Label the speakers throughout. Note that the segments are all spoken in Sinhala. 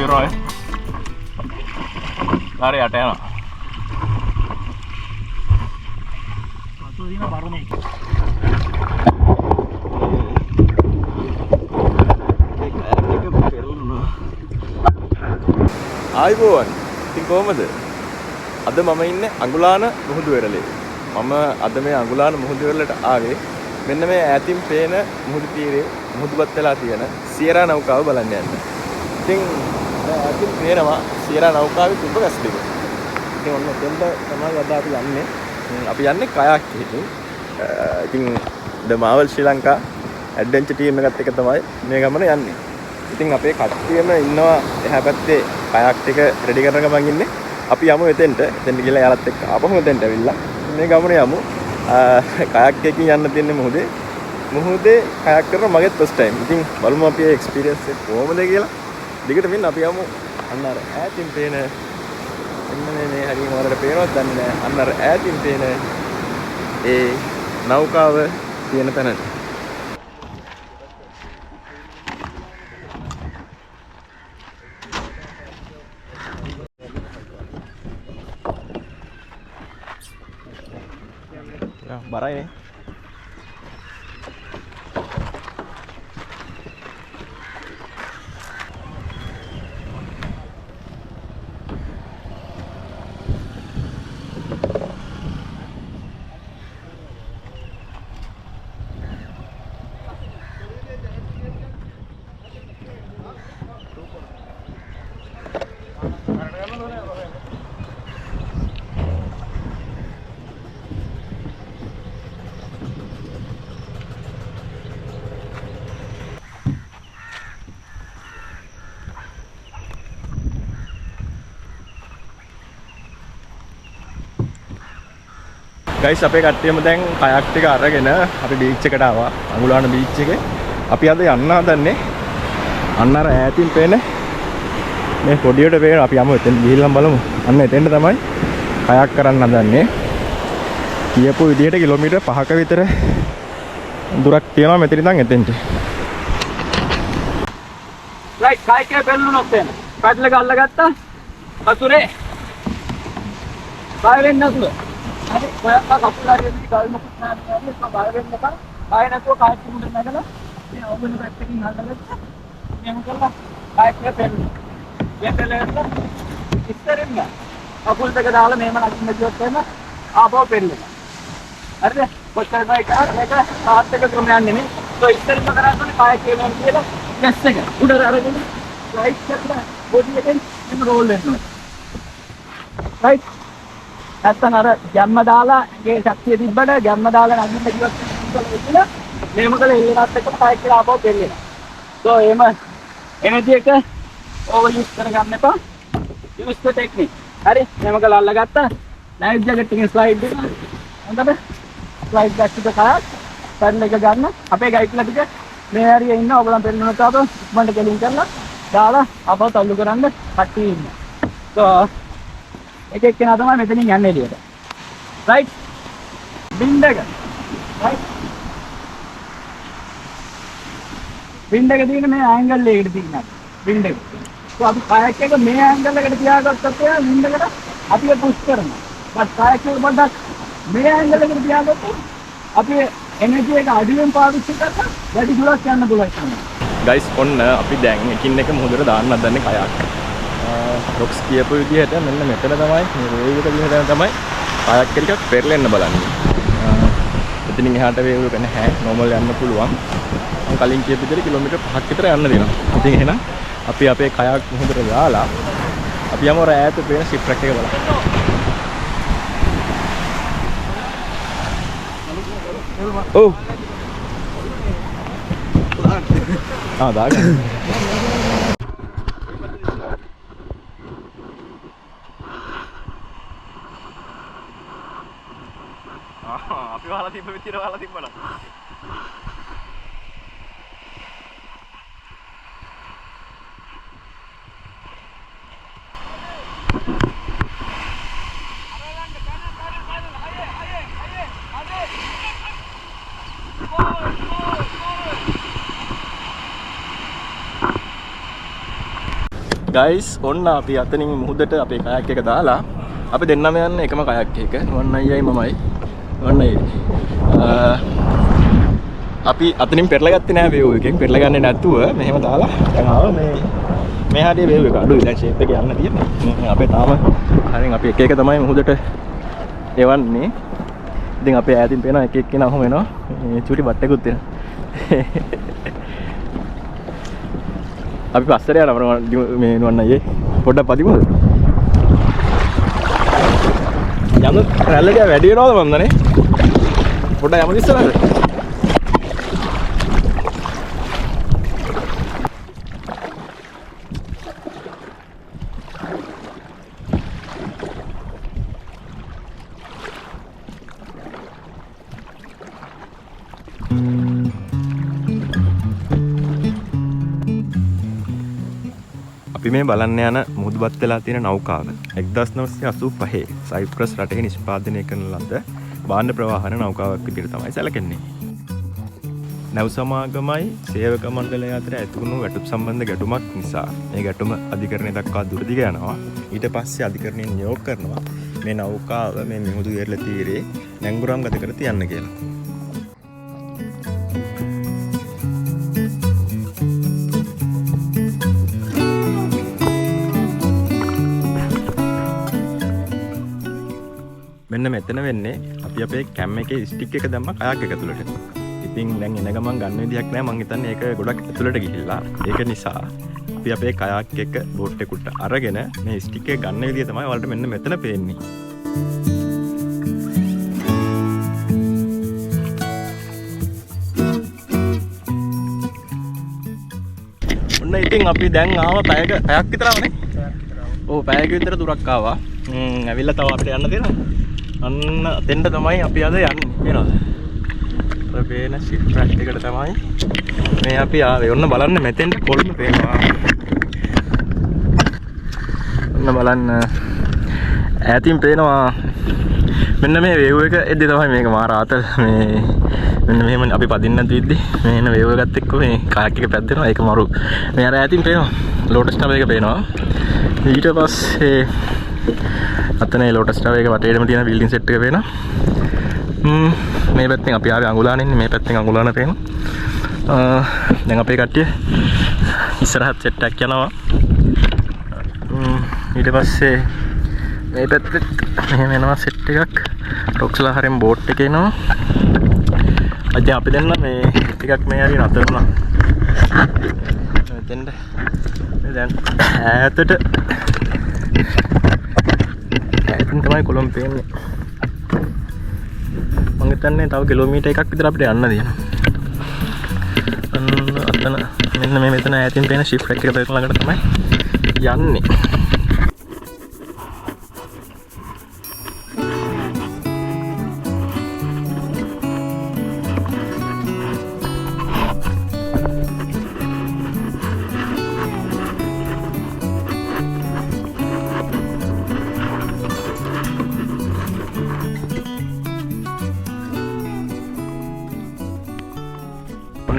Speaker 1: ඉවරයි. හරි යට යනවා.
Speaker 2: අතෝ දින බරනේ.
Speaker 1: ආයිබෝවන්. ඉතින් කොහමද? අද මම ඉන්නේ අඟුලාන මුහුදු වෙරළේ. මම අද මේ අඟුලාන මුහුදු වෙරළට ආවේ මෙන්න මේ ඈතින් පේන මුහුදු තීරයේ මුහුදුපත් වෙලා තියෙන සියරා නෞකාව බලන්න යන්න. ඉතින් ඈතින් පේනවා සියරා නෞකාවේ තුඹ ගස් දෙක. ඉතින් ඔන්න එතෙන්ට තමයි අද අපි යන්නේ. අපි යන්නේ කයාක් එකකින්. ඉතින් ද මාවල් ශ්‍රී ලංකා ඇඩ්වෙන්චර් ටීම් එකත් එක තමයි මේ ගමන යන්නේ. ඉතින් අපේ කට්ටියම ඉන්නවා එහා පැත්තේ කයාක් ටික රෙඩි කරන ගමන් ඉන්නේ. අපි යමු එතෙන්ට. එතෙන්ට ගිහලා යාලත් එක්ක ආපහු එතෙන්ට ඇවිල්ලා මේ ගමන යමු. කයාක් එකකින් යන්න තියෙන්නේ මුහුදේ කයාක් කරන මගේත් ෆස්ට් ටයිම්. ඉතින් බලමු අපි ඒ එක්ස්පීරියන්ස් එක කොහොමද කියලා. දිගට මෙන්න අපි යමු. අන්න අර ඈතින් පේන මේ හරියම වලට පේනවත් දන්නේ නැහැ. අන්න අර ඈතින් පේන ඒ නෞකාව තියෙන තැනට. බරයි ගයිස් අපේ කට්ටියම දැන් කයක් ටික අරගෙන අපි බීච් එකට ආවා. අඟුලාන බීච් එකේ. අපි අද යන්න හදන්නේ අන්න අර ඈතින් පේන මේ පොඩියට පේන අපි යමු එතෙන් ගිහිල්ලා බලමු. අන්න එතෙන්ට තමයි කයක් කරන්න හදන්නේ. කියපු විදිහට කිලෝමීටර් 5ක විතර දුරක් තියෙනවා මෙතන ඉඳන් එතෙන්ට.
Speaker 2: රයිට් කයිකේ බැලුනොත් එන්න. පැඩල් එක අල්ලගත්තා. වතුරේ. බය වෙන්න නැතුව. හරි ඔයා කකුල් හරියට ගල් මොකක් නැහැ නේද? බය වෙන්න එපා. බය නැතුව කායික මුඩ නැගලා මේ ඔබන පැත්තකින් අල්ලගත්තා. මෙහෙම කරලා කායිකේ බැලුන. යැපෙලෙන්න ඉස්සරින්ම කකුල් දෙක දාලා මෙහෙම නගින්න ගියොත් එන්න ආපහු පෙරලෙනවා. හරිද? කොච්චර මේක සාත් එක ක්‍රමයක් නෙමෙයි. તો ඉස්සරින්ම කරන්නේ කායිකේ වෙන කියලා ගස් එක උඩට අරගෙන රයිට් කරලා බොඩි එකෙන් එන්න රෝල් වෙනවා. රයිට් නැත්තම් අර ගැම්ම දාලා ගේ ශක්තිය තිබ්බට ගැම්ම දාලා නගින්න කිව්වත් කියලා මේම කළ එල්ලනත් එක්ක ෆයිට් කරලා ආපහු දෙල්ලෙනවා. So එහෙම එනර්ජි එක ඕවර් යූස් කරගන්න එපා. Use the technique. හරි මේම කළ අල්ලගත්තා. ලයිෆ් ජැකට් එකෙන් ස්ලයිඩ් දෙන්න. හොඳට slide back to the kayak. Pedal එක ගන්න. අපේ ගයිඩ්ලා ටික මේ හරියේ ඉන්න ඔයගොල්ලන් පෙන්නනත් ආපහු ඉක්මනට ගෙලින් කරලා දාලා ආපහු තල්ලු කරන්න කට්ටිය ඉන්න. So එක එක්කෙනා තමයි මෙතනින් යන්නේ එළියට. රයිට්. බින්ඩ් එක. රයිට්. බින්ඩ් එක තියෙන මේ ඇන්ගල් එකකට තියෙනවා. බින්ඩ් එක. So අපි කයක් එක මේ ඇන්ගල් එකට තියාගත්තොත් එයා බින්ඩ් එකට අපිව පුෂ් කරනවා. බත් කයක් එක පොඩ්ඩක් මේ ඇන්ගල් එකට තියාගත්තොත් අපි එනර්ජි එක අඩුවෙන් පාවිච්චි කරලා වැඩි දුරක් යන්න පුළුවන්.
Speaker 1: ගයිස් ඔන්න අපි දැන් එකින් එක මුහුදට දාන්න හදන්නේ කයක්. රොක්ස් කියපු විදිහට මෙන්න මෙතන තමයි මේ වේව් එක දිහා තමයි කයක් ටිකක් පෙරලෙන්න බලන්නේ. එතනින් එහාට වේව් එක නැහැ. නෝමල් යන්න පුළුවන්. මම කලින් කියපු විදිහට කිලෝමීටර් 5ක් විතර යන්න දෙනවා. ඉතින් එහෙනම් අපි අපේ කයක් මුහුදට දාලා අපි යමු ඈත පේන ෂිප් රැක් එක බලන්න. ඔව්. දාගන්න. අපි වහලා තිබ්බ විදියට වහලා තිබ්බනම්. ගයිස් ඔන්න අපි අතනින් මුහුදට අපේ කයක් එක දාලා අපි දෙන්නම යන්නේ එකම කයක් එක. ඔන්න අයියයි මමයි. ඔන්න අපි අතනින් පෙරලා ගත්තේ නැහැ වේව් එකෙන්. පෙරලා ගන්නේ නැතුව මෙහෙම දාලා දැන් ආව මේ හරිය වේව් එක අඩුයි. දැන් ෂේප් එක යන්න තියෙන්නේ. අපේ තාම හරින් අපි එක එක තමයි මුහුදට එවන්නේ. ඉතින් අපේ ඈතින් පේන එක එක්කෙනා ඔහොම එනවා. මේ චූටි බට්ටෙකුත් එනවා. අපි පස්සට යනවා මේ නුවන් අයියේ. පොඩ්ඩක් පදිමුද? යමු රැල්ල ගියා වැඩි වෙනවද මන්දනේ? පොඩ්ඩක් යමු ඉස්සරහට. අපි මේ බලන්න යන මුහුදුපත් වෙලා තියෙන නෞකාව 1985 සයිප්‍රස් රටේ නිෂ්පාදනය කරන ලද භාණ්ඩ ප්‍රවාහන නෞකාවක් විදිහට තමයි සැලකෙන්නේ. නැව් සමාගමයි සේවක මණ්ඩලය අතර ඇති වුණු ගැටුම් සම්බන්ධ ගැටුමක් නිසා මේ ගැටුම අධිකරණය දක්වා දුරදිග යනවා. ඊට පස්සේ අධිකරණය නියෝග කරනවා මේ නෞකාව මේ මුහුදු වෙරළ තීරයේ නැංගුරම් ගත කර තියන්න කියලා. මෙන්න මෙතන වෙන්නේ අපි අපේ කැම් එකේ ස්ටික් එක දැම්ම කයක් එක ඇතුළට. ඉතින් දැන් එන ගමන් ගන්න විදියක් නැහැ. මං හිතන්නේ ඒක ගොඩක් ඇතුළට ගිහිල්ලා. ඒක නිසා අපි අපේ කයක් එක බෝට් එකට අරගෙන මේ ස්ටික් එක ගන්න විදිය තමයි ඔයාලට මෙන්න මෙතන පේන්නේ. ඔන්න ඉතින් අපි දැන් ආව පැයක විතරවනේ. ඔව් පැයක විතර දුරක් ආවා. ඇවිල්ලා තව අපිට යන්න තියෙනවා. අන්න අතෙන්ට තමයි අපි අද යන්නේ. පේනවද? අර පේන ෂිප් ට්‍රැක් එකට තමයි මේ අපි ආවේ. ඔන්න බලන්න මෙතෙන්ට කොල්ම පේනවා. ඔන්න බලන්න ඈතින් පේනවා මෙන්න මේ වේව් එක එද්දි තමයි මේක මාර ආතල් මේ මෙන්න මෙහෙම අපි පදින්න තියද්දි මෙන්න වේව් එකත් එක්ක මේ කාක් එක පැද්දෙනවා. ඒක මරු. මේ අර ඈතින් පේනවා ලෝටස් ටවර් එක පේනවා. ඊට පස්සේ අතන ඒ ලෝටස් ටවර් එක වටේටම තියෙන බිල්ඩින් සෙට් එක පේනවා. මේ පැත්තෙන් අපි ආවේ අඟුලාන ඉන්නේ. මේ පැත්තෙන් අඟුලාන පේනවා. දැන් අපේ කට්ටිය ඉස්සරහට සෙට් එකක් යනවා. ඊට පස්සේ මේ පැත්තේ මෙහෙම එනවා සෙට් එකක්. රොක්ස්ලා හරියම බෝට් එකේ එනවා. අද අපි දෙන්න මේ ටිකක් මේ හරිය නතර වුණා. මෙතෙන්ද දැන් ඈතට තමයි කොළඹ පේන්නේ. මම හිතන්නේ තව කිලෝමීටර් එකක් විතර අපිට යන්න තියෙනවා. අතන මෙන්න මේ මෙතන ඈතින් පේන ෂිප් එක ළඟට තමයි යන්නේ.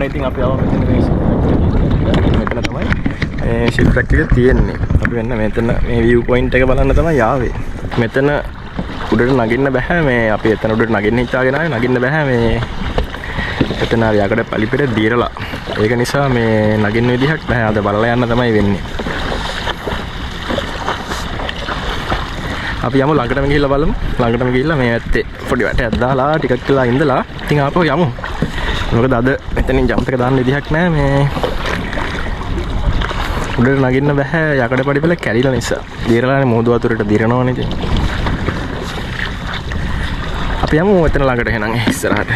Speaker 1: ඉතින් අපි ආව මෙතන මේ මෙතන තමයි මේ ෂිප් ට්‍රැක් එක තියෙන්නේ. අපි වෙන්න මෙතන මේ view point එක බලන්න තමයි ආවේ. මෙතන උඩට නගින්න බෑ. මේ අපි එතන උඩට නගින්න හිතාගෙන ආවේ. නගින්න බෑ මේ එතන හරි යකඩ පලිපෙට දීරලා. ඒක නිසා මේ නගින්න විදිහක් නැහැ. අද බලලා යන්න තමයි වෙන්නේ. අපි යමු ළඟටම ගිහිල්ලා බලමු. ළඟටම ගිහිල්ලා මේ ඇත්තේ පොඩි වැටයක් දාලා ටිකක් වෙලා ඉඳලා ඉතින් ආපහු යමු. මොකද අද මෙතනින් ජම්ප් එක දාන්න විදිහක් නැහැ. මේ උඩට නගින්න බෑ යකඩ පඩිපෙළ කැඩිලා නිසා. දීරලානේ මුහුදු වතුරට දිරනවනේ ඉතින්. අපි යමු එතන ළඟට එහෙනම් ඉස්සරහට.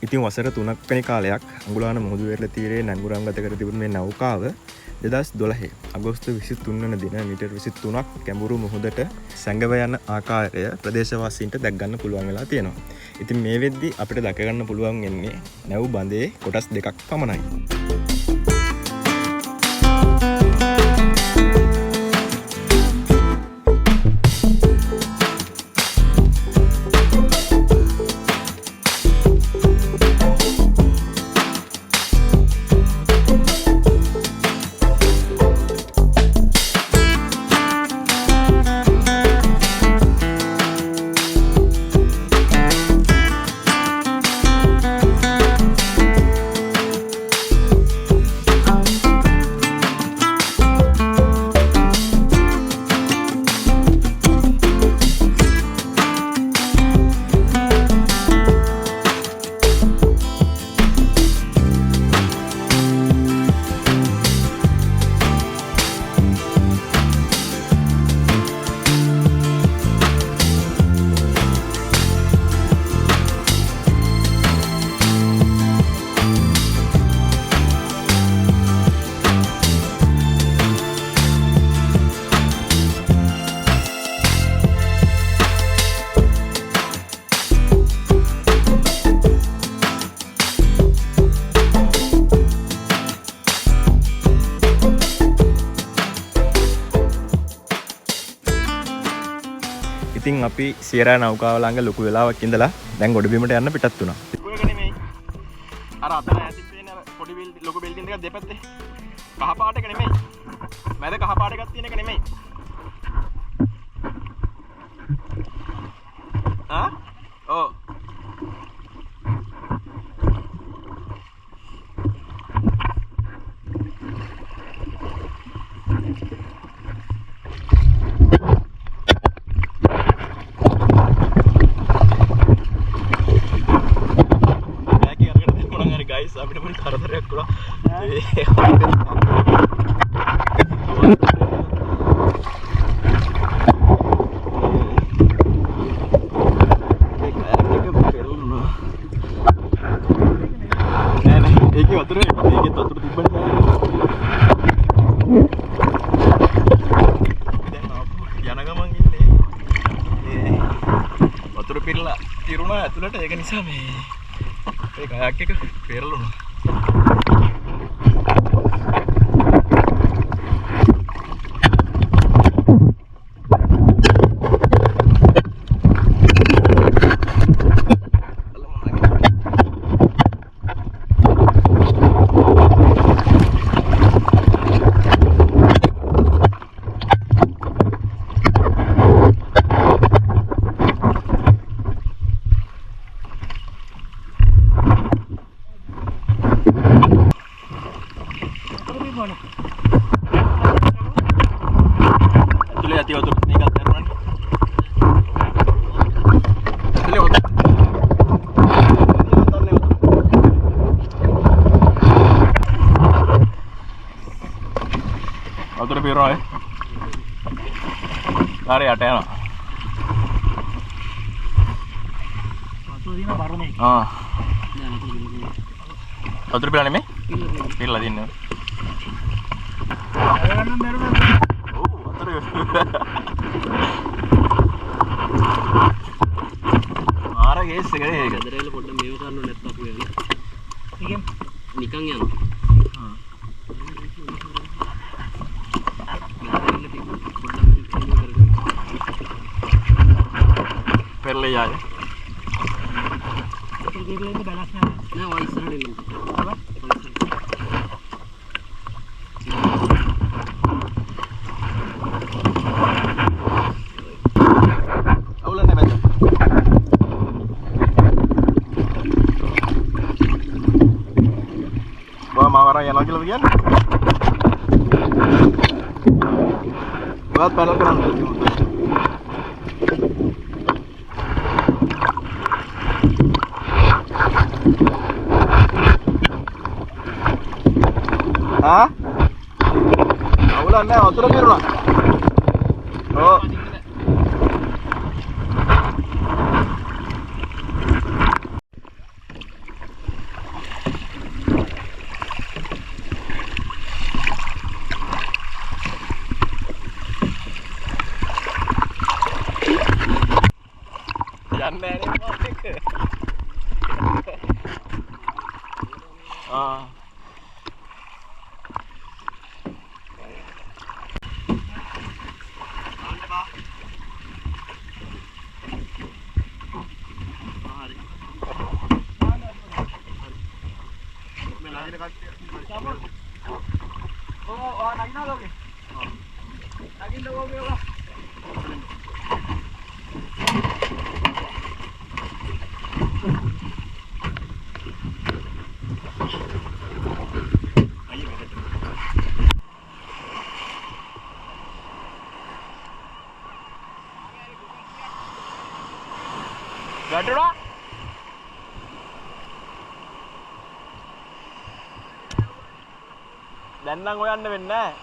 Speaker 1: ඉතින් වසර 3ක් වෙනි කාලයක් අඟුලාන මුහුදු වෙරළ තීරයේ නැංගුරම් ගත කර තිබුණු මේ නෞකාව 2012 අගෝස්තු 23 වන දින මීටර් 23ක් කැඹුරු මුහුදට සැඟව යන ආකාරය ප්‍රදේශවාසීන්ට දැක් ගන්න පුළුවන් වෙලා තියෙනවා. ඉතින් මේ වෙද්දි අපිට දැක ගන්න පුළුවන් වෙන්නේ නැව් බඳේ කොටස් දෙකක් පමණයි. ඉතින් අපි සියරා නෞකාව ළඟ ලොකු වෙලාවක් ඉඳලා දැන් ගොඩබිමට යන්න පිටත් වුණා. අර අතන ඇතින් පේන අර පොඩි ලොකු බිල්ඩින් එකක් දෙපැත්තේ කහ පාට එක නෙමෙයි. මැද කහ පාට එකක් තියෙන එක නෙමෙයි. ආ? ඔව්. guys අපිට පොඩි කරදරයක් වුණා. ඒකේ වතුර තිබ්බනේ. දැන් ආපු යන ගමන් ඉන්නේ. වතුර පිරලා තිරුණා ඇතුළට ඒක නිසා මේ ඒ කයක් එක පෙරළුණා. වතුර පිරනවා ඒ. හරි යට යනවා. වතුර දින බරනේ. ආ. වතුර පිරලා නෙමෙයි? පිරලා දින්නේ. අරගන්න බැරුණා. ඔව් වතුර. ආර ගේස් එක නේ ඒක. ගෙදර එල පොඩ්ඩක් මේව කරන්න නැත්නම් අපු යන්නේ. නිකන් යනවා. perle ya. Perle itu balasnya. Nah, wali sana dulu. Apa? Awalnya nih macam. Bawa mawar yang lagi kan? Buat pedal kan? Hah? Awalnya nih, otur biru lah. Oh. Jangan dari mana? Ah. Oh, lagi na lagi. Lagi na lagi lah. Gaduh. දැන් නම් හොයන්න වෙන්නේ නැහැ.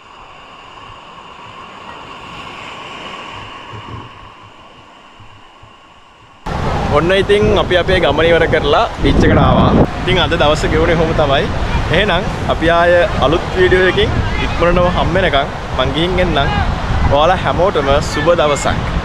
Speaker 1: ඔන්න ඉතින් අපි අපේ ගමන ඉවර කරලා බීච් එකට ආවා. ඉතින් අද දවස් ගෙවුනේ කොහොම තමයි. එහෙනම් අපි ආය අලුත් වීඩියෝ එකකින් ඉක්මනටම හම්බ වෙනකන් මං ගිහින් එන්නම්. ඔයාලා හැමෝටම සුබ දවසක්.